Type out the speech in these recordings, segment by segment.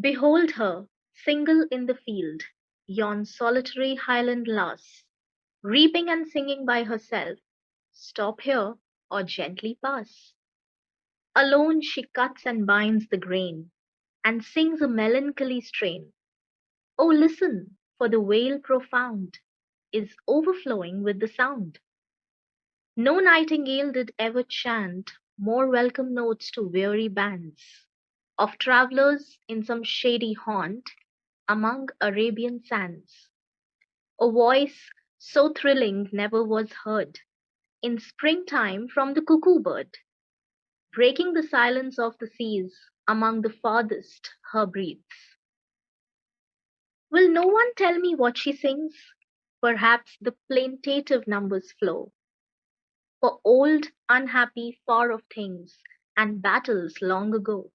Behold her, single in the field, yon solitary highland lass, reaping and singing by herself. Stop here, or gently pass. Alone she cuts and binds the grain, and sings a melancholy strain. Oh, listen, for the vale profound is overflowing with the sound. No nightingale did ever chant more welcome notes to weary bands of travellers in some shady haunt among Arabian sands. A voice so thrilling never was heard in springtime from the cuckoo bird, breaking the silence of the seas among the farthest her breathes. Will no one tell me what she sings? Perhaps the plaintive numbers flow for old, unhappy, far off things and battles long ago.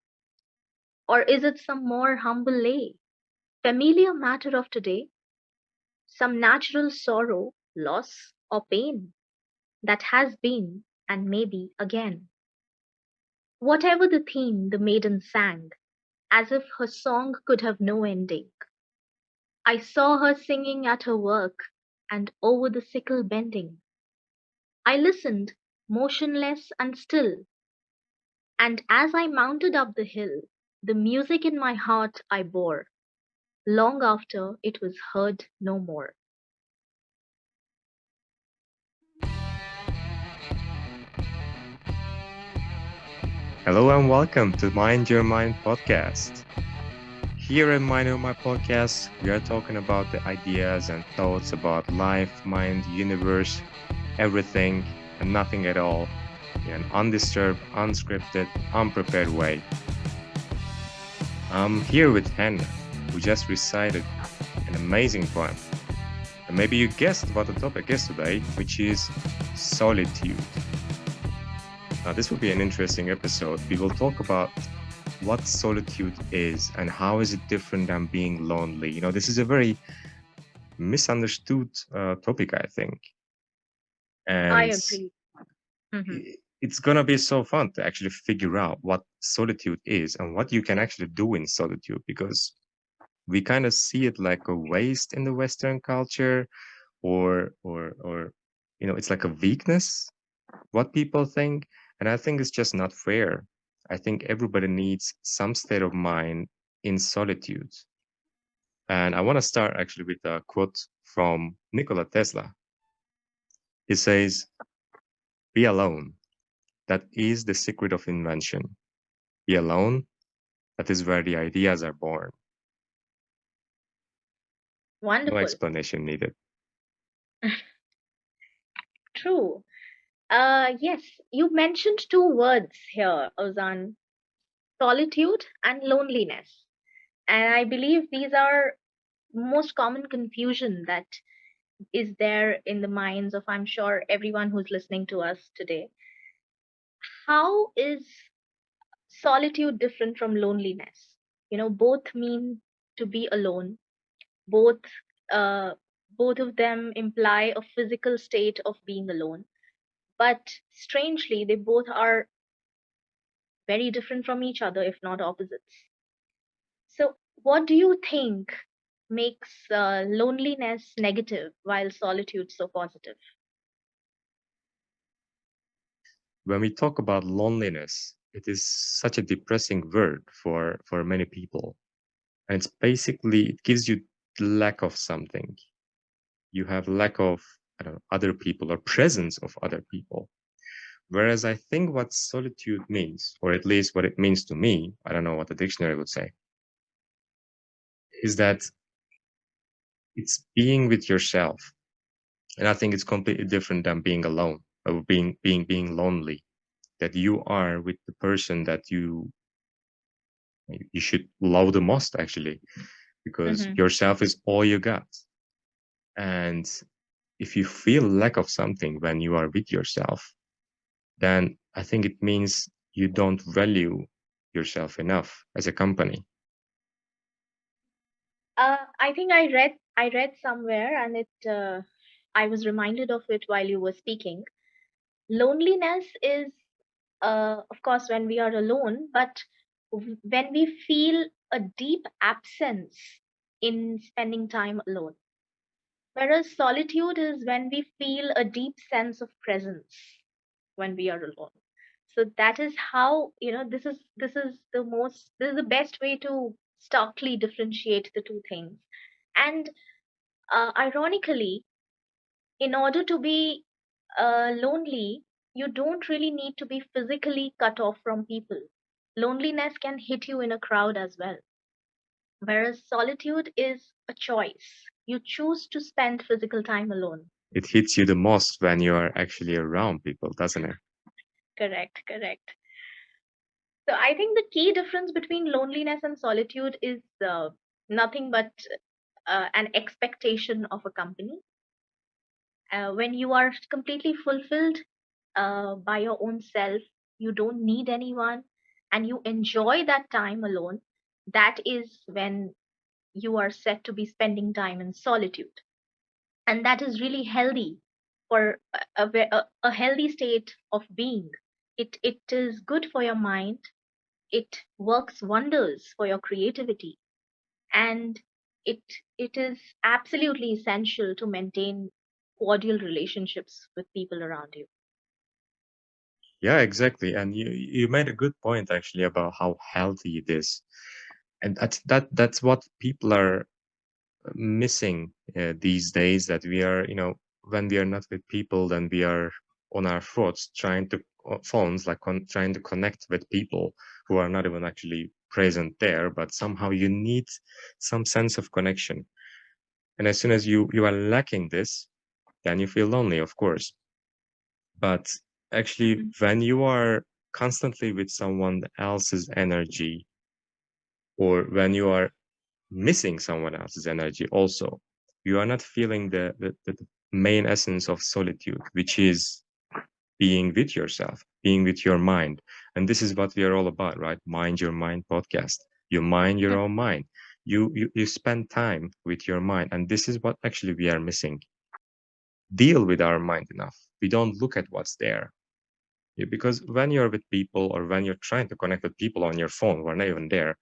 Or is it some more humble lay, familiar matter of today, some natural sorrow, loss, or pain that has been and may be again? Whatever the theme, the maiden sang, as if her song could have no ending. I saw her singing at her work and over the sickle bending. I listened, motionless and still, and as I mounted up the hill, the music in my heart I bore, long after it was heard no more. Hello and welcome to Mind Your Mind podcast. Here in Mind Your Mind podcast, we are talking about the ideas and thoughts about life, mind, universe, everything and nothing at all in an undisturbed, unscripted, unprepared way. I'm here with Henna, who just recited an amazing poem. And maybe you guessed what the topic is today, which is solitude. Now, this will be an interesting episode. We will talk about what solitude is and how is it different than being lonely. This is a very misunderstood topic, I think. I And agree. Mhm. it's going to be so fun to actually figure out what solitude is and what you can actually do in solitude, because we kind of see it like a waste in the Western culture, or it's like a weakness, what people think. And I think it's just not fair. I think everybody needs some state of mind in solitude. And I want to start actually with a quote from Nikola Tesla. He says, "Be alone. That is the secret of invention. Be alone. That is where the ideas are born." No Wonderful. explanation needed. True. Yes, you mentioned two words here, Ozan, solitude and loneliness. And I believe these are most common confusion that is there in the minds of, I'm sure, everyone who's listening to us today. How is solitude different from loneliness? Both mean to be alone. Both uh, both of them imply a physical state of being alone. But strangely, they both are very different from each other, if not opposites. So, what do you think makes loneliness negative while solitude so positive? When we talk about loneliness, it is such a depressing word for many people. And it's basically, it gives you lack of something. You have lack of, I don't know, other people or presence of other people. Whereas I think what solitude means, or at least what it means to me, I don't know what the dictionary would say, is that it's being with yourself. And I think it's completely different than being alone or being lonely. That you are with the person that you should love the most, actually, because Hmm. yourself is all you got. And if you feel lack of something when you are with yourself, then I think it means you don't value yourself enough as a company. I think I read somewhere, and it I was reminded of it while you were speaking. Loneliness is, of course, when we are alone, but when we feel a deep absence in spending time alone. Whereas solitude is when we feel a deep sense of presence when we are alone. So that is how, this is the best way to starkly differentiate the two things. And ironically, in order to be lonely, you don't really need to be physically cut off from people. Loneliness can hit you in a crowd as well. Whereas solitude is a choice. You choose to spend physical time alone. It hits you the most when you are actually around people, doesn't it? Correct, correct. So I think the key difference between loneliness and solitude is nothing but an expectation of a company. When you are completely fulfilled by your own self, you don't need anyone, and you enjoy that time alone, that is when you are set to be spending time in solitude. And that is really healthy for a healthy state of being. It is good for your mind. It works wonders for your creativity, and it it is absolutely essential to maintain cordial relationships with people around you. Yeah, exactly. And you made a good point actually about how healthy it is. And that's what people are missing these days, that we are, when we are not with people, then we are on our thoughts trying to phones, like trying to connect with people who are not even actually present there, but somehow you need some sense of connection. And as soon as you are lacking this, then you feel lonely, of course. But actually, Mhm. when you are constantly with someone else's energy, or when you are missing someone else's energy also, you are not feeling the main essence of solitude, which is being with yourself, being with your mind. And this is what we are all about, right? Mind Your Mind podcast. You mind your own mind. You spend time with your mind. And this is what actually we are missing. Deal with our mind enough. We don't look at what's there. Yeah, because when you're with people, or when you're trying to connect with people on your phone who are not even there,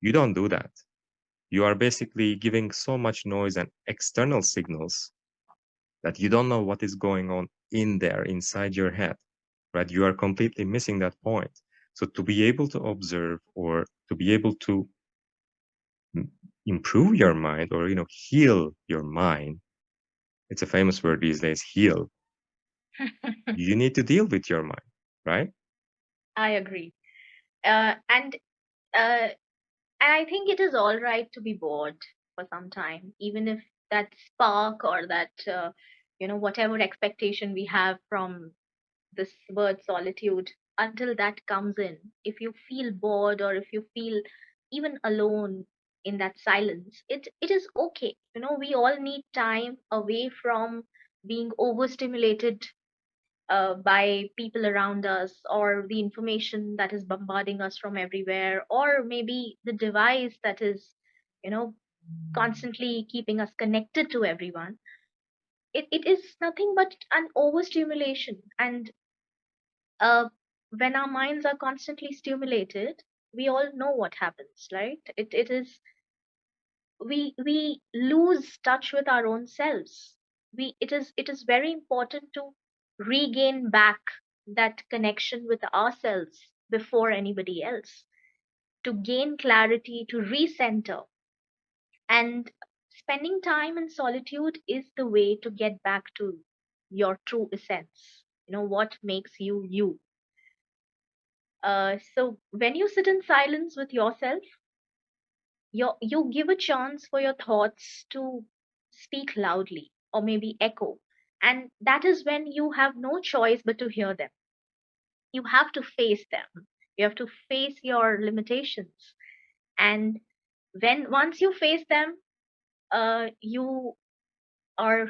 you don't do that. You are basically giving so much noise and external signals that you don't know what is going on in there inside your head, right? You are completely missing that point. So to be able to observe, or to be able to m- improve your mind, or heal your mind, it's a famous word these days, heal. You need to deal with your mind, right? I agree. And uh, and I think it is all right to be bored for some time, even if that spark or that whatever expectation we have from this word solitude, until that comes in, if you feel bored or if you feel even alone in that silence, it is okay. We all need time away from being overstimulated by people around us, or the information that is bombarding us from everywhere, or maybe the device that is you know constantly keeping us connected to everyone. It is nothing but an overstimulation. And uh, when our minds are constantly stimulated, we all know what happens, right? It is, we lose touch with our own selves. It is very important to regain back that connection with ourselves before anybody else, to gain clarity, to recenter. And spending time in solitude is the way to get back to your true essence, what makes you you. So when you sit in silence with yourself, you give a chance for your thoughts to speak loudly or maybe echo. And that is when you have no choice but to hear them. You have to face them. You have to face your limitations. And when once you face them, you are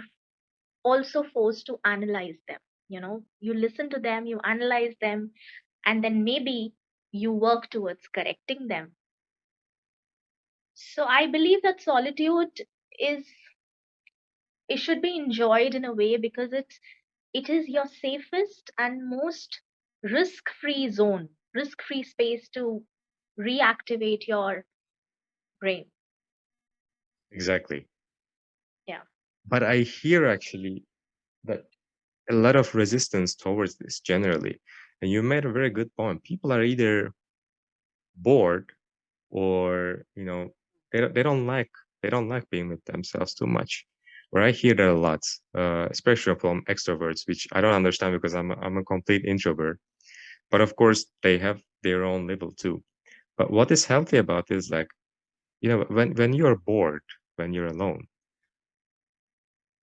also forced to analyze them. You listen to them, you analyze them, and then maybe you work towards correcting them. So I believe that solitude is, it should be enjoyed in a way, because it is your safest and most risk free zone, risk free space to reactivate your brain. Exactly. Yeah. But I hear actually that a lot of resistance towards this generally. And you made a very good point. People are either bored or, they don't like being with themselves too much. Where I hear that a lot, especially from extroverts, which I don't understand because I'm a complete introvert. But of course, they have their own level too. But what is healthy about this, like, when you're bored, when you're alone,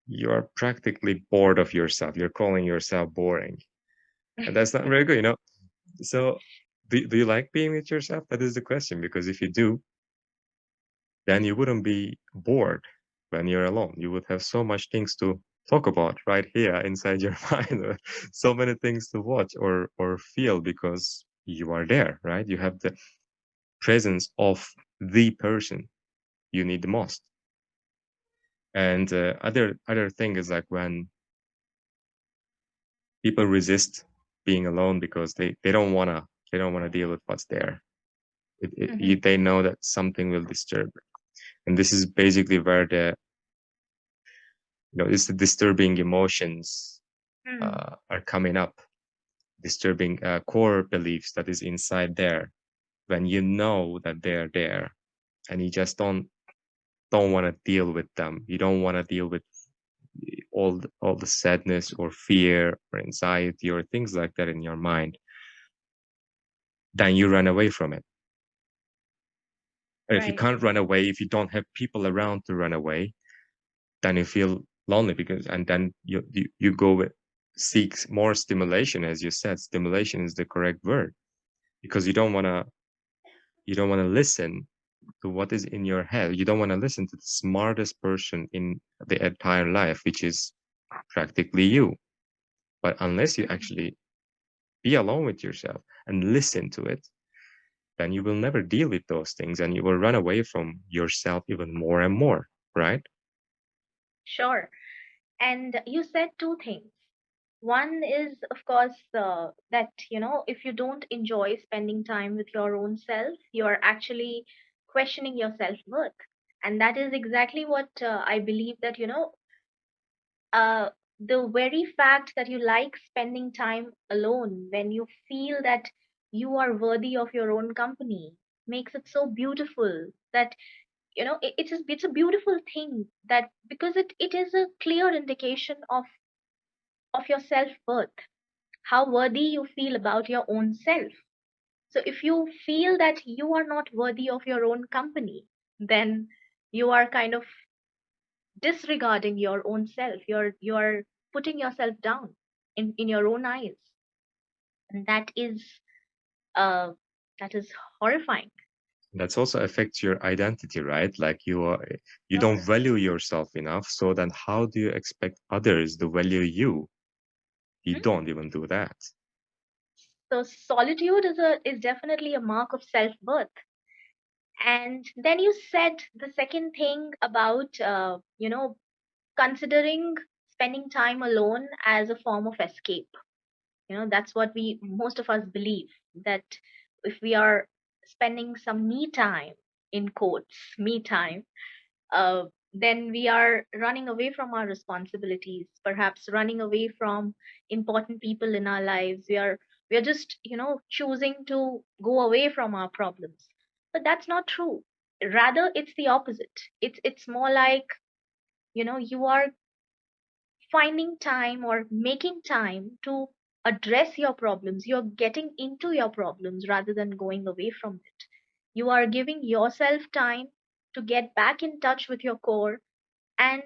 you're practically bored of yourself. You're calling yourself boring. And that's not very good. So do you like being with yourself? That is the question. Because if you do, then you wouldn't be bored when you're alone. You would have so much things to talk about right here inside your mind, or so many things to watch or feel because you are there, right? You have the presence of the person you need the most. And other thing is like when people resist being alone because they don't wanna deal with what's there. Hmm. They know that something will disturb, and this is basically where it's the disturbing emotions Hmm. are coming up, disturbing core beliefs that is inside there. When you know that they're there, and you just don't want to deal with them. You don't want to deal with all the sadness or fear or anxiety or things like that in your mind. Then you run away from it. And if you Right. can't run away, if you don't have people around to run away, then you feel lonely because and then you go with seek more stimulation. As you said, stimulation is the correct word, because you don't want to listen to what is in your head. You don't want to listen to the smartest person in the entire life, which is practically you. But unless you Mhm. actually be alone with yourself and listen to it, then you will never deal with those things and you will run away from yourself even more and more, right? Sure. And you said two things. One is, of course, that, if you don't enjoy spending time with your own self, you're actually questioning your self worth. And that is exactly what I believe that, uh, the very fact that you like spending time alone when you feel that you are worthy of your own company makes it so beautiful that it's a beautiful thing, that because it is a clear indication of your self-worth, how worthy you feel about your own self. So if you feel that you are not worthy of your own company, then you are kind of disregarding your own self. You're putting yourself down in your own eyes, and uh that is horrifying. That's also affects your identity, right? Like you don't Sure. value yourself enough, so then how do you expect others to value you? You Hmm. don't even do that. So solitude is definitely a mark of self-worth. And then you said the second thing about considering spending time alone as a form of escape. That's what we most of us believe, that if we are spending some me time, in quotes, me time, uh, then we are running away from our responsibilities, perhaps running away from important people in our lives. We are just choosing to go away from our problems, but that's not true. Rather, it's the opposite. It's more like, you are finding time or making time to address your problems. You're getting into your problems rather than going away from it. You are giving yourself time to get back in touch with your core and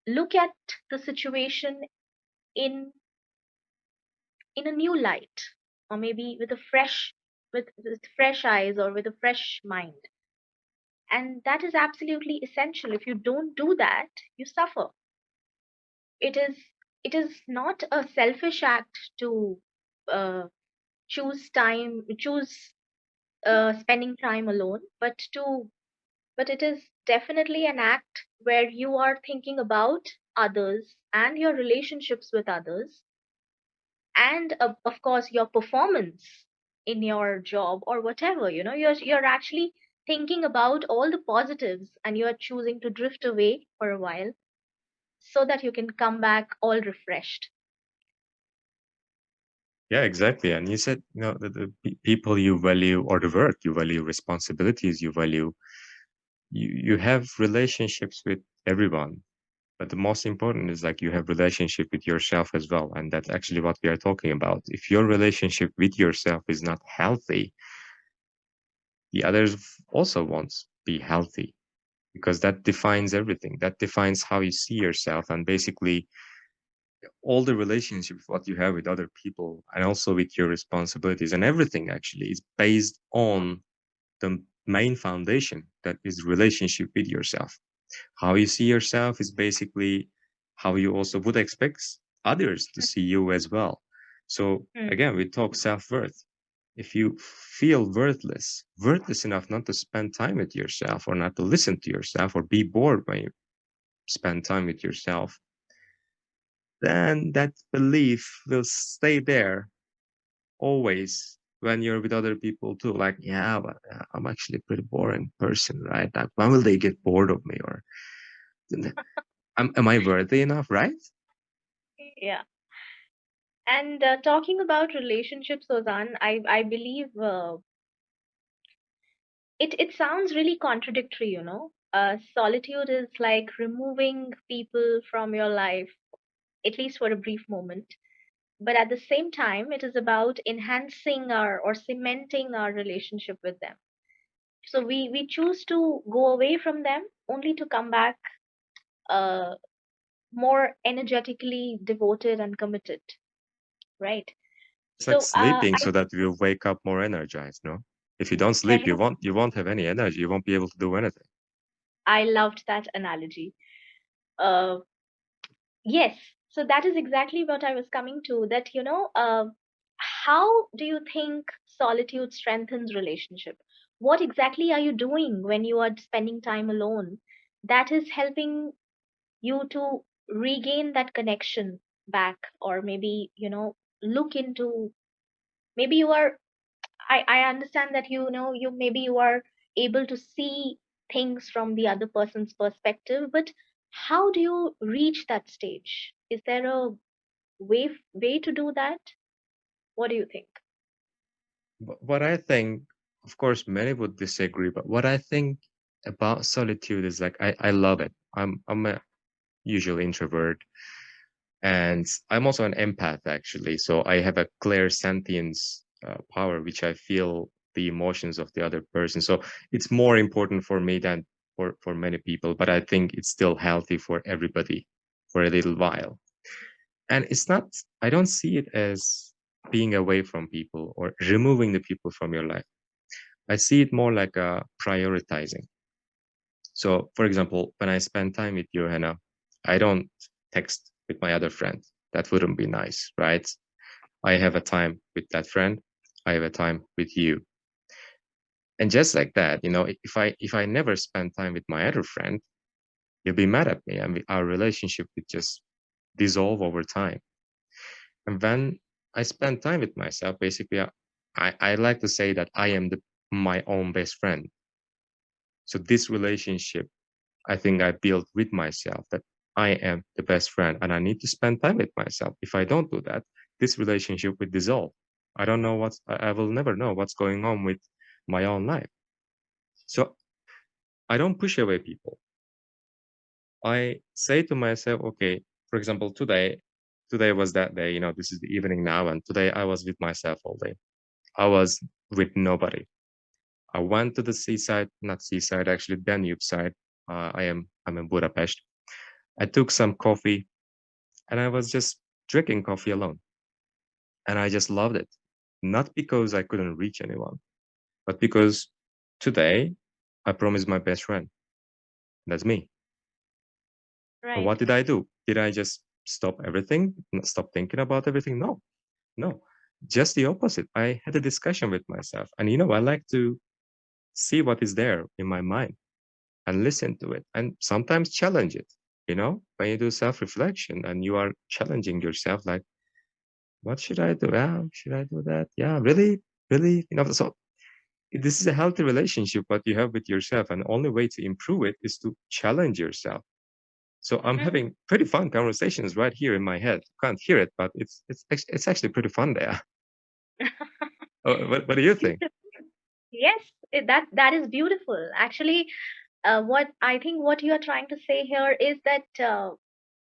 look at the situation in in a new light, or maybe with fresh eyes or with a fresh mind. And that is absolutely essential. If you don't do that, you suffer. It is it is not a selfish act to uh, choose spending time alone, but it is definitely an act where you are thinking about others and your relationships with others, and of course your performance. in your job or whatever. You're actually thinking about all the positives, and you're choosing to drift away for a while so that you can come back all refreshed. Yeah, exactly. And you said, the people you value, or the work you value, responsibilities you value, you have relationships with everyone. But the most important is like you have relationship with yourself as well. And that's actually what we are talking about. If your relationship with yourself is not healthy, the others also won't be healthy, because that defines everything. That defines how you see yourself, and basically all the relationships what you have with other people, and also with your responsibilities, and everything actually is based on the main foundation, that is relationship with yourself. How you see yourself is basically how you also would expect others to see you as well. So Hmm. again, we talk self-worth. If you feel worthless enough not to spend time with yourself, or not to listen to yourself, or be bored when you spend time with yourself, then that belief will stay there always when you're with other people too. Like, yeah, but I'm actually a pretty boring person, right? Like, when will they get bored of me? Or am I worthy enough, right? Yeah. And talking about relationships, Ozan, I believe it sounds really contradictory. Solitude is like removing people from your life, at least for a brief moment. But at the same time, it is about enhancing our or cementing our relationship with them. So we choose to go away from them only to come back uh, more energetically devoted and committed, right? It's like So sleeping so that we'll wake up more energized, no? If you don't sleep, yeah, you won't have any energy. You won't be able to do anything. I loved that analogy. Uh, yes, so that is exactly what I was coming to. That how do you think solitude strengthens relationship? What exactly are you doing when you are spending time alone that is helping you to regain that connection back? Or maybe look into, maybe you are, I understand that you maybe you are able to see things from the other person's perspective, but how do you reach that stage? Is there a way to do that? What do you think? But what I think, of course, many would disagree, but what I think about solitude is like I love it. I'm a usual introvert, and I'm also an empath actually. So I have a clear sentience power, which I feel the emotions of the other person. So it's more important for me than for many people, but I think it's still healthy for everybody for a little while. And it's not, I don't see it as being away from people or removing the people from your life. I see it more like a prioritizing. So, for example, when I spend time with you, Hannah, I don't text with my other friend. That wouldn't be nice, right? I have a time with that friend. I have a time with you. And just like that, if I never spend time with my other friend, you'll be mad at me, and our relationship would just dissolve over time. And when I spend time with myself, basically, I like to say that I am my own best friend. So this relationship, I think I built with myself, that I am the best friend, and I need to spend time with myself. If I don't do that, this relationship will dissolve. I don't know I will never know what's going on with my own life. So I don't push away people. I say to myself, okay, for example, today was that day, this is the evening now, and today I was with myself all day. I was with nobody. I went to the seaside, not seaside, actually Danube side. I'm in Budapest. I took some coffee, and I was just drinking coffee alone. And I just loved it. Not because I couldn't reach anyone, but because today I promised my best friend. That's me. And Right. what did I do? Did I just stop everything? Stop thinking about everything? No, no. Just the opposite. I had a discussion with myself. And I like to see what is there in my mind and listen to it, and sometimes challenge it. When you do self-reflection and you are challenging yourself, like, what should I do? Yeah, should I do that? Yeah, really? really, so this is a healthy relationship what you have with yourself, and the only way to improve it is to challenge yourself. So I'm Hmm. having pretty fun conversations right here in my head. You can't hear it, but it's actually pretty fun there. What do you think? Beautiful. Yes, that is beautiful. Actually, what I think what you are trying to say here is that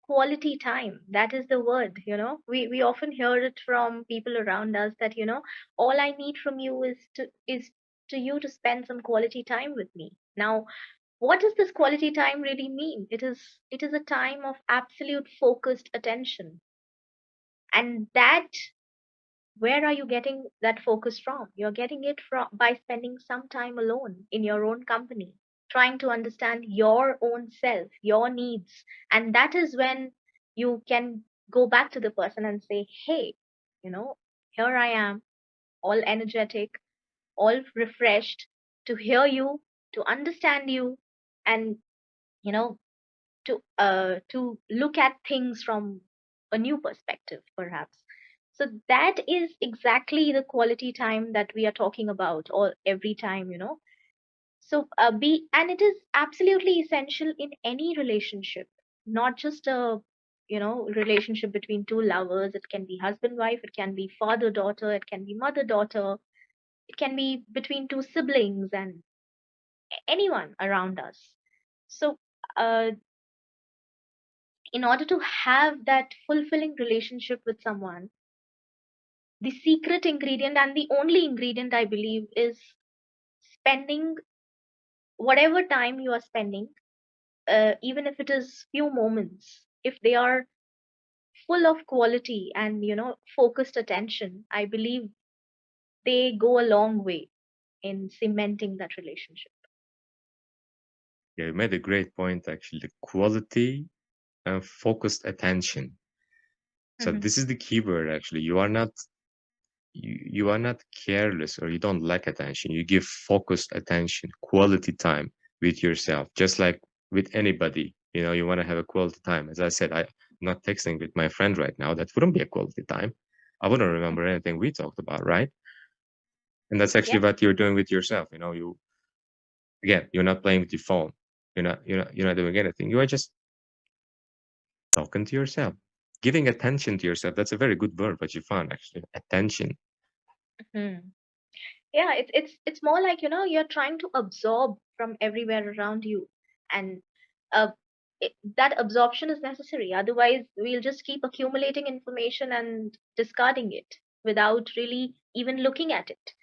quality time. That is the word. We often hear it from people around us that all I need from you is to you to spend some quality time with me. Now, what does this quality time really mean? It is a time of absolute focused attention, and that, where are you getting that focus from? You're getting it from by spending some time alone in your own company, trying to understand your own self, your needs. And that is when you can go back to the person and say, hey, you know, here I am, all energetic, all refreshed, to hear you, to understand you, and, you know, to look at things from a new perspective, perhaps. So that is exactly the quality time that we are talking about all every time. So be and it is absolutely essential in any relationship, not just a relationship between two lovers. It can be husband wife, it can be father daughter, it can be mother daughter, it can be between two siblings, and anyone around us. So uh, in order to have that fulfilling relationship with someone, the secret ingredient and the only ingredient, I believe, is spending whatever time you are spending, even if it is few moments, if they are full of quality and focused attention, I believe they go a long way in cementing that relationship. Yeah, you made a great point actually. The quality and focused attention. So Hmm. this is the keyword actually. You are not careless or you don't lack attention. You give focused attention, quality time with yourself, just like with anybody. You want to have a quality time. As I said, I'm not texting with my friend right now. That wouldn't be a quality time. I wouldn't remember anything we talked about, right? And that's actually Yes. what you're doing with yourself. You're not playing with your phone. You're not doing anything. You are just talking to yourself, giving attention to yourself. That's a very good word, what you found actually. Attention. Hmm. Yeah, it's more like you're trying to absorb from everywhere around you, and uh, that absorption is necessary. Otherwise, we'll just keep accumulating information and discarding it without really even looking at it.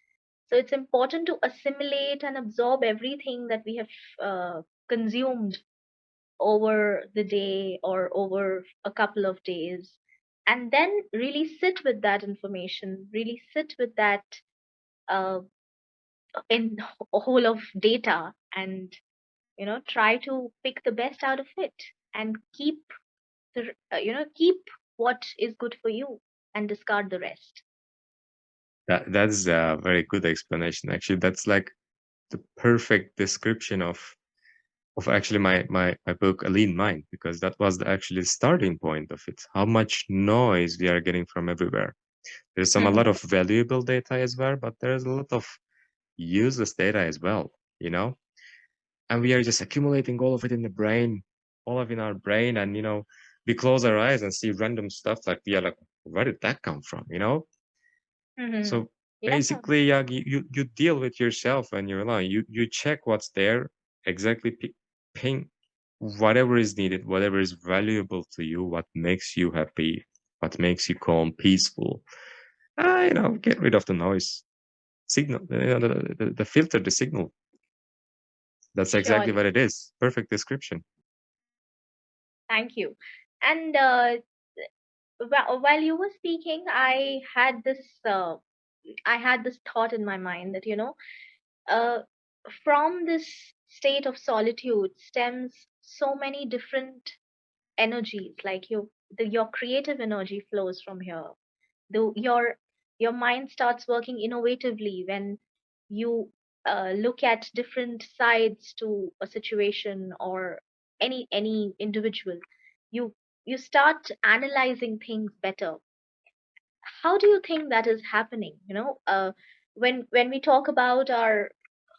So it's important to assimilate and absorb everything that we have consumed over the day or over a couple of days, and then really sit with that information, really sit with that uh, in a whole of data, and try to pick the best out of it, and keep what is good for you and discard the rest. That's a very good explanation. Actually, that's like the perfect description of actually my book, A Lean Mind, because that was the actually starting point of it. How much noise we are getting from everywhere. There's a lot Hmm. of valuable data as well, but there's a lot of useless data as well, you know? And we are just accumulating all of it in the brain, all of in our brain, and we close our eyes and see random stuff like we are like, where did that come from? Hmm. So Yeah. basically, yeah, you deal with yourself and you're alone. You check what's there, exactly ping whatever is needed, whatever is valuable to you, what makes you happy, what makes you calm, peaceful. Get rid of the noise. Signal, the filter, the signal. That's exactly Surely. what it is. Perfect description. Thank you. And while you were speaking, I had this thought in my mind that uh, from this state of solitude stems so many different energies. Like your creative energy flows from here. The your your mind starts working innovatively when you look at different sides to a situation or any individual. You you start analyzing things better. How do you think that is happening? When we talk about our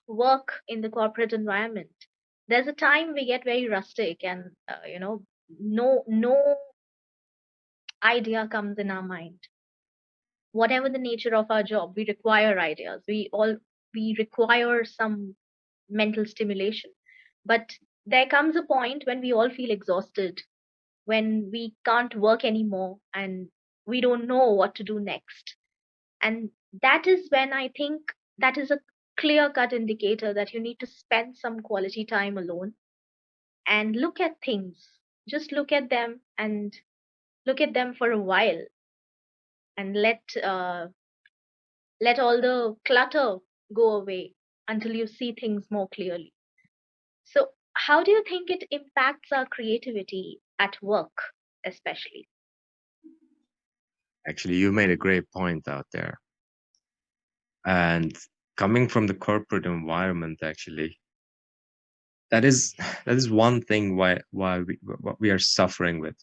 work in the corporate environment, there's a time we get very rustic, and no idea comes in our mind. Whatever the nature of our job, we require ideas. We require some mental stimulation. But there comes a point when we all feel exhausted, when we can't work anymore, and we don't know what to do next. And that is when I think that is a clear cut indicator that you need to spend some quality time alone and look at things. Just look at them and look at them for a while, and let all the clutter go away until you see things more clearly. So, how do you think it impacts our creativity at work, especially? Actually, you made a great point out there. And coming from the corporate environment, actually, that is that is one thing why we what we are suffering with.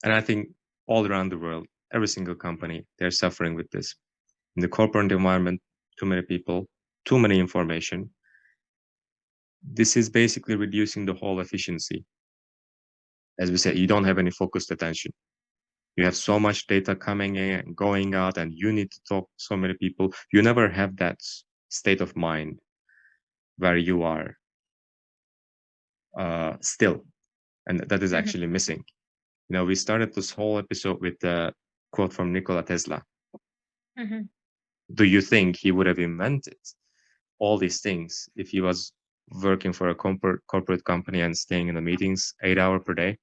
And I think all around the world, every single company, they're suffering with this. In the corporate environment, too many people, too many information. This is basically reducing the whole efficiency. As we said, you don't have any focused attention. You have so much data coming in and going out, and you need to talk to so many people. You never have that state of mind where you are still, and that is Hmm. actually missing. We started this whole episode with a quote from Nikola Tesla. Hmm. Do you think he would have invented all these things if he was working for a corporate company and staying in the meetings 8 hours per day?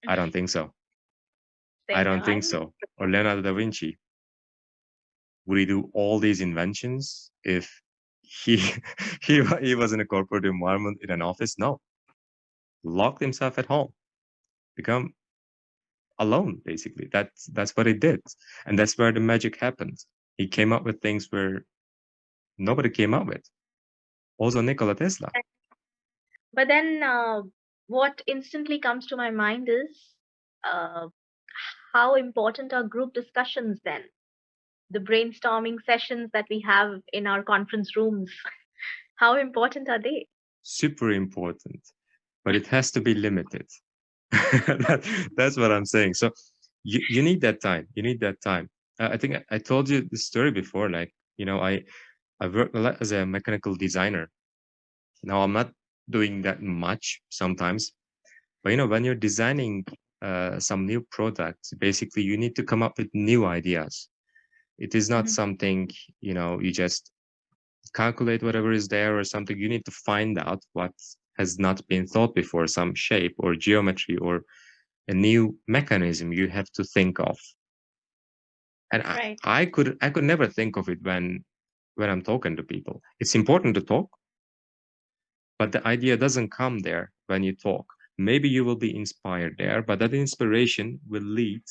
I don't think so. I Same here. don't think so. Or Leonardo da Vinci, would he do all these inventions if he he was in a corporate environment in an office? No, locked himself at home, become alone. Basically, that's what he did, and that's where the magic happened. He came up with things where nobody came up with. Also, Nikola Tesla. But then, what instantly comes to my mind is uh, how important are group discussions then? The brainstorming sessions that we have in our conference rooms, how important are they? Super important, but it has to be limited. That's what I'm saying. So you need that time. You need that time. I think I told you the story before. Like, I work a lot as a mechanical designer. Now I'm not doing that much sometimes, but when you're designing some new products, basically you need to come up with new ideas. It is not Mhm. something, you just calculate whatever is there or something. You need to find out what has not been thought before, some shape or geometry or a new mechanism you have to think of. And Right. I could never think of it when I'm talking to people. It's important to talk, but the idea doesn't come there when you talk. Maybe you will be inspired there, but that inspiration will lead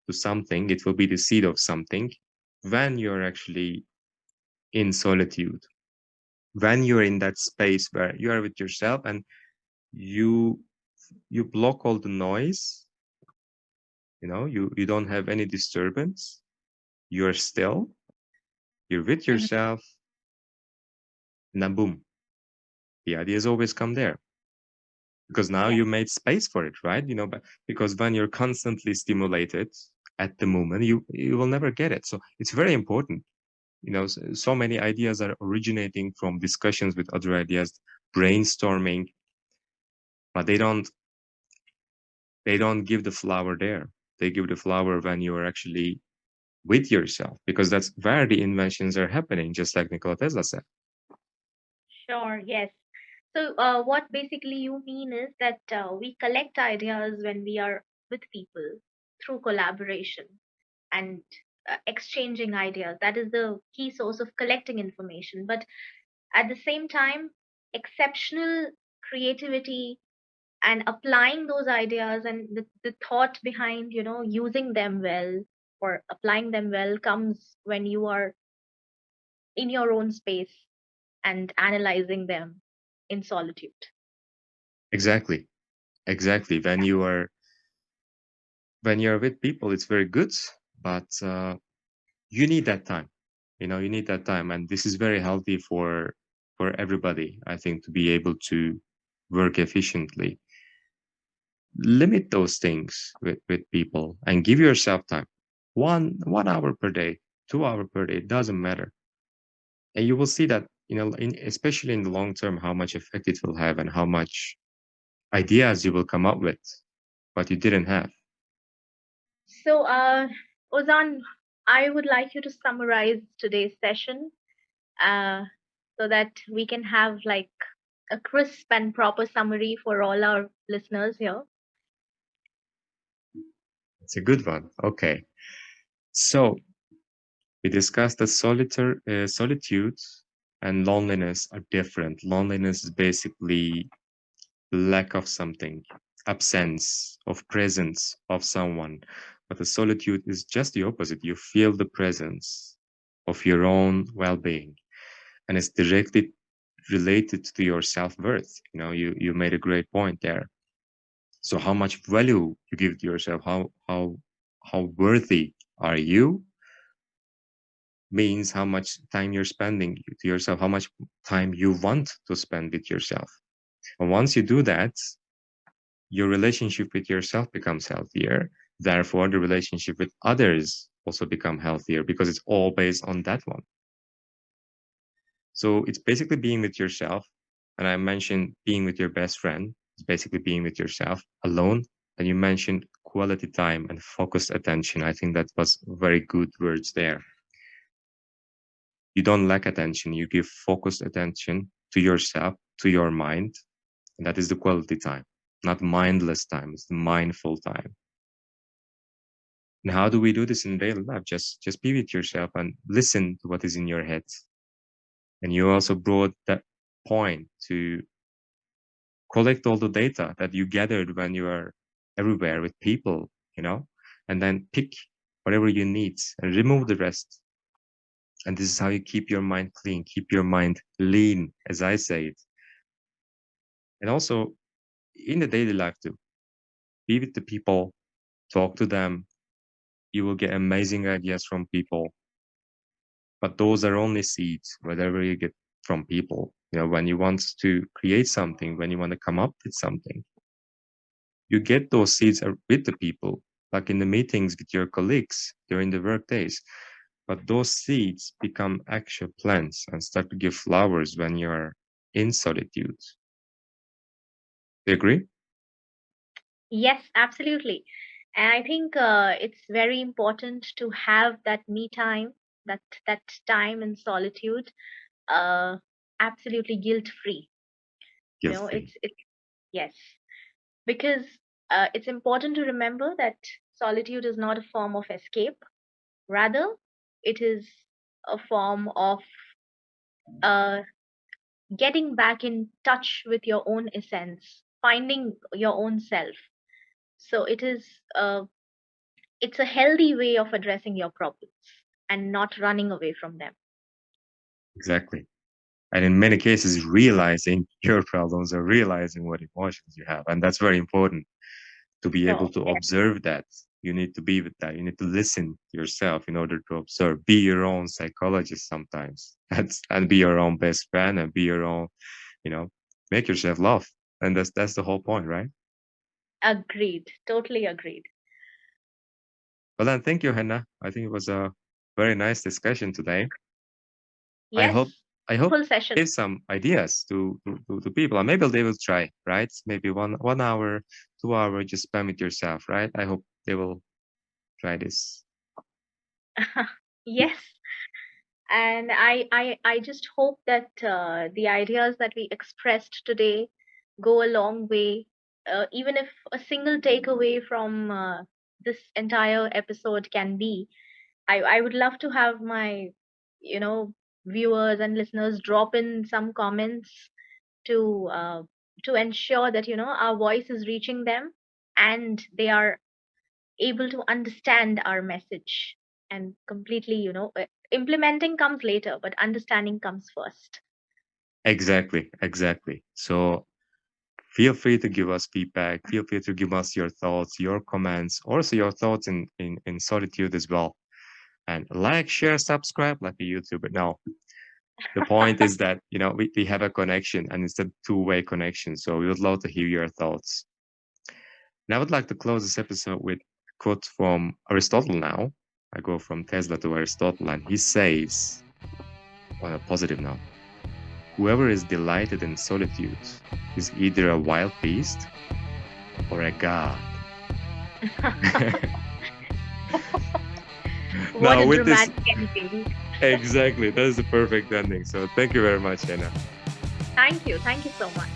to something. It will be the seed of something when you're actually in solitude, when you're in that space where you are with yourself and you you block all the noise. You don't have any disturbance. You're still, you're with Mhm. yourself, and then boom, the ideas always come there because now Yes. you made space for it, right? But because when you're constantly stimulated at the moment, you will never get it. So it's very important. So many ideas are originating from discussions with other ideas, brainstorming, but they don't give the flower there. They give the flower when you are actually with yourself, because that's where the inventions are happening, just like Nikola Tesla said. Sure. Yes. So, what basically you mean is that we collect ideas when we are with people through collaboration and exchanging ideas. That is the key source of collecting information. But at the same time, exceptional creativity and applying those ideas and the thought behind, using them well or applying them well comes when you are in your own space and analyzing them in solitude. Exactly. Exactly. When you're with people, it's very good, but you need that time. You need that time, and this is very healthy for everybody, I think, to be able to work efficiently. Limit those things with people and give yourself time. One hour per day, 2 hour per day, it doesn't matter. And you will see that, especially in the long term, how much effect it will have and how much ideas you will come up with, but you didn't have. So, Ozan, I would like you to summarize today's session uh, so that we can have like a crisp and proper summary for all our listeners here. It's a good one. Okay. So we discussed that solitude and loneliness are different. Loneliness is basically lack of something, absence of presence of someone. But the solitude is just the opposite. You feel the presence of your own well-being, and it's directly related to your self-worth. You made a great point there. So how much value you give to yourself, how worthy are you, means how much time you're spending to yourself, how much time you want to spend with yourself. And once you do that, your relationship with yourself becomes healthier. Therefore, the relationship with others also become healthier because it's all based on that one. So it's basically being with yourself. And I mentioned being with your best friend. It's basically being with yourself alone. And you mentioned quality time and focused attention. I think that was very good words there. You don't lack attention. You give focused attention to yourself, to your mind. And that is the quality time, not mindless time. It's the mindful time. And how do we do this in daily life? Just be with yourself and listen to what is in your head. And you also brought that point to collect all the data that you gathered when you are everywhere with people, and then pick whatever you need and remove the rest. And this is how you keep your mind clean, keep your mind lean, as I say it. And also in the daily life too, be with the people, talk to them. You will get amazing ideas from people, but those are only seeds, whatever you get from people. When you want to create something, when you want to come up with something, you get those seeds with the people, like in the meetings with your colleagues during the work days. But those seeds become actual plants and start to give flowers when you're in solitude. Do you agree? Yes, absolutely. And I think it's very important to have that me time, that time in solitude, uh, absolutely guilt free. You Guilt know, free. it's yes, because it's important to remember that solitude is not a form of escape. Rather, it is a form of uh, getting back in touch with your own essence, finding your own self. So it's a healthy way of addressing your problems and not running away from them. Exactly. And in many cases, realizing your problems or realizing what emotions you have. And that's very important to be able So to yes, observe that. You need to be with that. You need to listen to yourself in order to observe. Be your own psychologist sometimes. And be your own best friend and be your own, you know, make yourself laugh. And that's the whole point, right? agreed, totally agreed. Well then, thank you, Henna. I think it was a very nice discussion today. I Yes, hope I hope full session. give some ideas to people, and maybe they will try, right? Maybe one hour, 2 hour, just spam it yourself, right? I hope they will try this. Yes, and I just hope that the ideas that we expressed today go a long way. Even if a single takeaway from this entire episode can be, I would love to have my, you know, viewers and listeners drop in some comments to uh, to ensure that our voice is reaching them and they are able to understand our message and completely, implementing comes later, but understanding comes first. Exactly, exactly. So feel free to give us feedback. Feel free to give us your thoughts, your comments, also your thoughts in solitude as well. and like, share, subscribe like a YouTuber. No, the point is that, we have a connection and it's a two-way connection. So we would love to hear your thoughts. And I would like to close this episode with a quote from Aristotle now. I go from Tesla to Aristotle, and he says, on a positive note, whoever is delighted in solitude is either a wild beast or a god. What Now, a with this, dramatic ending. exactly, that is the perfect ending. So thank you very much, Henna. Thank you. Thank you so much.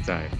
Time.